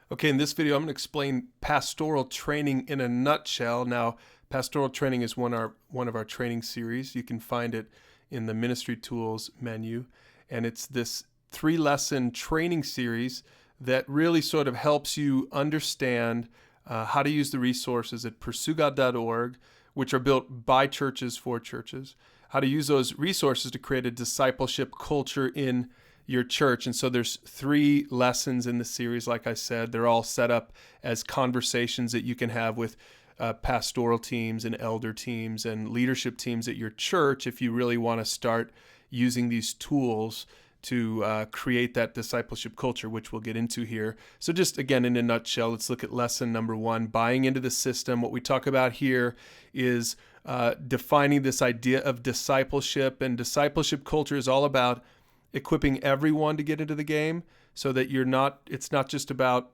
Okay, in this video, I'm going to explain pastoral training in a nutshell. Now, pastoral training is one of our training series. You can find it in the ministry tools menu. And it's this 3-lesson training series that really sort of helps you understand how to use the resources at pursuegod.org, which are built by churches for churches, how to use those resources to create a discipleship culture in your church. And so there's 3 lessons in the series. Like I said, they're all set up as conversations that you can have with pastoral teams and elder teams and leadership teams at your church if you really want to start using these tools to create that discipleship culture, which we'll get into here. So just again, in a nutshell, let's look at lesson number 1, buying into the system. What we talk about here is defining this idea of discipleship, and discipleship culture is all about equipping everyone to get into the game so that it's not just about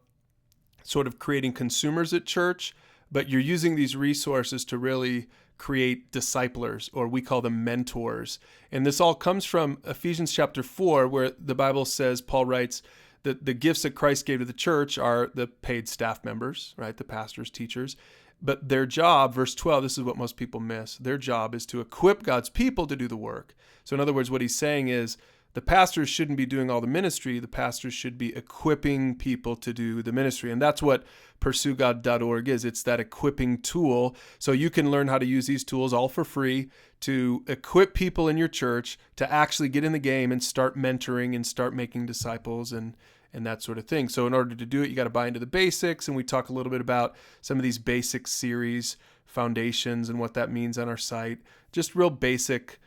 sort of creating consumers at church, but you're using these resources to really create disciplers, or we call them mentors. And this all comes from Ephesians chapter 4, where the Bible says, Paul writes, that the gifts that Christ gave to the church are the paid staff members, right? The pastors, teachers. But their job, verse 12, this is what most people miss. Their job is to equip God's people to do the work. So in other words, what he's saying is, the pastors shouldn't be doing all the ministry. The pastors should be equipping people to do the ministry. And that's what pursuegod.org is. It's that equipping tool. So you can learn how to use these tools all for free to equip people in your church to actually get in the game and start mentoring and start making disciples and that sort of thing. So in order to do it, you got to buy into the basics. And we talk a little bit about some of these basic series foundations and what that means on our site. Just real basic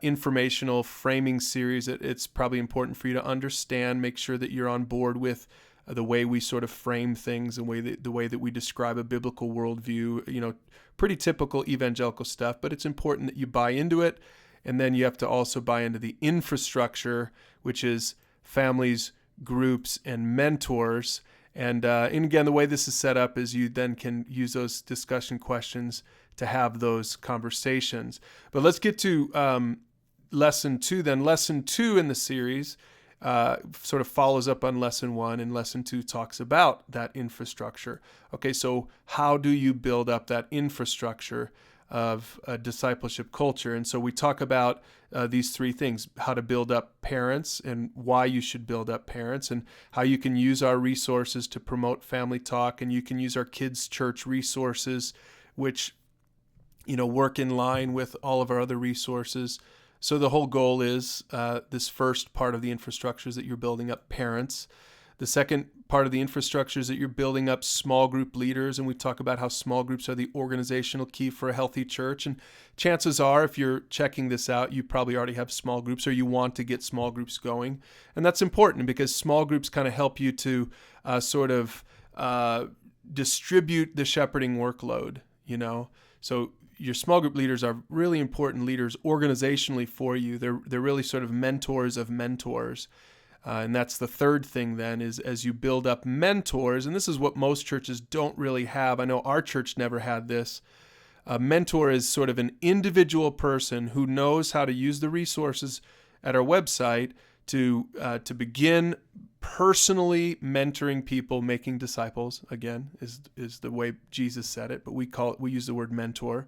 informational framing series. It's probably important for you to understand, make sure that you're on board with the way we sort of frame things, the way that we describe a biblical worldview, pretty typical evangelical stuff, but it's important that you buy into it. And then you have to also buy into the infrastructure, which is families, groups, and mentors. And again, the way this is set up is you then can use those discussion questions to have those conversations. But let's get to lesson 2 then. Lesson 2 in the series sort of follows up on lesson 1, and lesson 2 talks about that infrastructure. Okay, so how do you build up that infrastructure of a discipleship culture? And so we talk about these 3 things: how to build up parents and why you should build up parents, and how you can use our resources to promote family talk, and you can use our kids' church resources, which work in line with all of our other resources. So the whole goal is this first part of the infrastructure is that you're building up parents. The second part of the infrastructure is that you're building up small group leaders, and we talk about how small groups are the organizational key for a healthy church. And chances are, if you're checking this out, you probably already have small groups, or you want to get small groups going. And that's important because small groups kind of help you to sort of distribute the shepherding workload, So your small group leaders are really important leaders organizationally for you. They're really sort of mentors of mentors. And that's the third thing then, is as you build up mentors, and this is what most churches don't really have. I know our church never had this. A mentor is sort of an individual person who knows how to use the resources at our website to begin personally mentoring people, making disciples. Again, is the way Jesus said it, but we use the word mentor.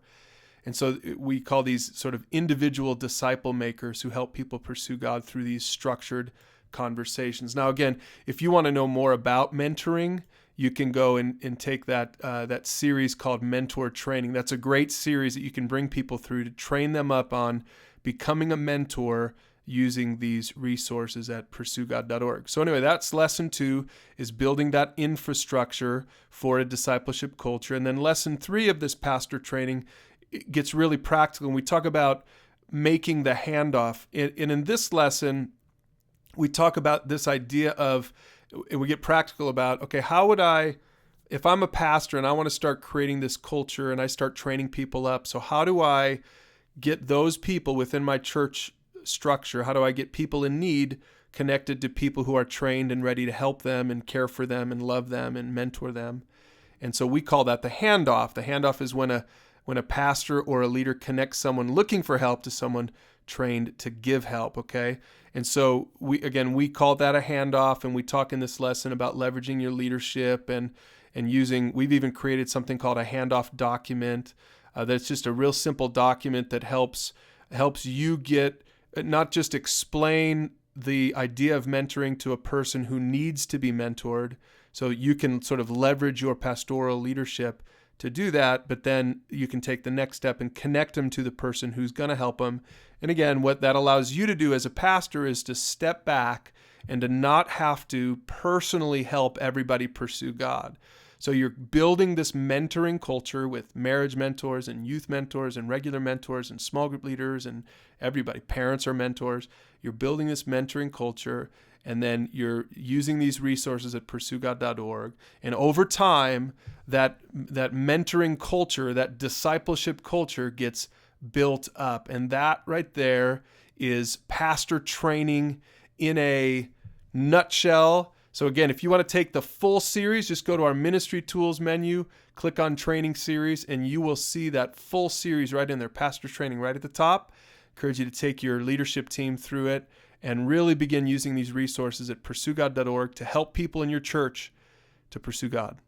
And so we call these sort of individual disciple makers who help people pursue God through these structured conversations. Now, again, if you want to know more about mentoring, you can go and take that series called Mentor Training. That's a great series that you can bring people through to train them up on becoming a mentor using these resources at pursuegod.org. So anyway, that's lesson 2, is building that infrastructure for a discipleship culture. And then lesson 3 of this pastor training, it gets really practical, and we talk about making the handoff. And in this lesson, we talk about this idea of, and we get practical about, okay, how would I, if I'm a pastor and I want to start creating this culture and I start training people up, so how do I get those people within my church structure? How do I get people in need connected to people who are trained and ready to help them and care for them and love them and mentor them? And so we call that the handoff. The handoff is when a pastor or a leader connects someone looking for help to someone trained to give help, okay? And so we call that a handoff, and we talk in this lesson about leveraging your leadership and we've even created something called a handoff document. That's just a real simple document that helps you get, not just explain the idea of mentoring to a person who needs to be mentored, so you can sort of leverage your pastoral leadership to do that, but then you can take the next step and connect them to the person who's going to help them. And again, what that allows you to do as a pastor is to step back and to not have to personally help everybody pursue God. So you're building this mentoring culture with marriage mentors and youth mentors and regular mentors and small group leaders and everybody. Parents are mentors. You're building this mentoring culture, and then you're using these resources at pursuegod.org. And over time, that mentoring culture, that discipleship culture gets built up. And that right there is pastor training in a nutshell. So again, if you want to take the full series, just go to our ministry tools menu, click on training series, and you will see that full series right in there, pastor training right at the top. Encourage you to take your leadership team through it and really begin using these resources at pursuegod.org to help people in your church to pursue God.